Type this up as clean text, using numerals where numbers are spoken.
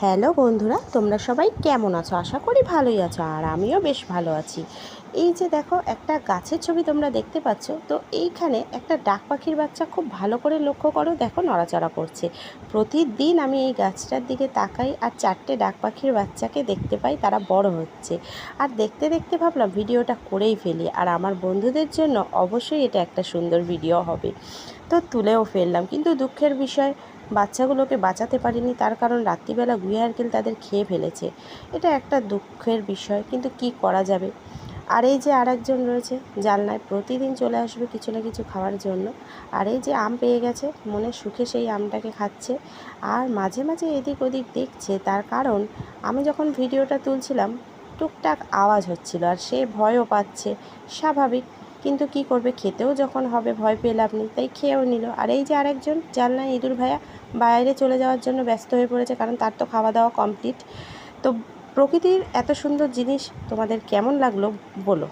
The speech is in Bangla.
হ্যালো বন্ধুরা, তোমরা সবাই কেমন আছো? আশা করি ভালোই আছো, আর আমিও বেশ ভালো আছি। এই যে দেখো, একটা গাছের ছবি তোমরা দেখতে পাচ্ছ। তো এইখানে একটা ডাক পাখির বাচ্চা, খুব ভালো করে লক্ষ্য করো, দেখো নড়াচড়া করছে। প্রতিদিন আমি এই গাছটার দিকে তাকাই আর চারটে ডাক পাখির বাচ্চাকে দেখতে পাই, তারা বড় হচ্ছে। আর দেখতে দেখতে ভাবলাম ভিডিওটা করেই ফেলি, আর আমার বন্ধুদের জন্য অবশ্যই এটা একটা সুন্দর ভিডিও হবে। তো তুলেও ফেললাম, কিন্তু দুঃখের বিষয়, বাচ্চাগুলোকে বাঁচাতে পারিনি। তার কারণ রাত্রিবেলা গুইআরকেল তাদের খেয়ে ফেলেছে। এটা একটা দুঃখের বিষয়, কিন্তু কি করা যাবে। আর এই যে আরেকজন রয়েছে জানলায়, প্রতিদিন চলে আসবে কিছু না কিছু খাওয়ার জন্য। আর এই যে আম পেয়ে গেছে, মনের সুখে সেই আমটাকে খাচ্ছে। আর মাঝে মাঝে এদিক ওদিক দেখছে, তার কারণ আমি যখন ভিডিওটা তুলছিলাম টুকটাক আওয়াজ হচ্ছিল, আর সে ভয়ও পাচ্ছে, স্বাভাবিক। কিন্তু কি করবে, খেতেও যখন হবে ভয় পেয়ে লাভ নেই, তাই খেয়েও নিল। আর এই যে আরেকজন জানলায়, ইঁদুর ভাইয়া বাইরে চলে যাওয়ার জন্য ব্যস্ত হয়ে পড়েছে, কারণ তার তো খাওয়া দাওয়া কমপ্লিট। তো প্রকৃতির এত সুন্দর জিনিস তোমাদের কেমন লাগলো বলো।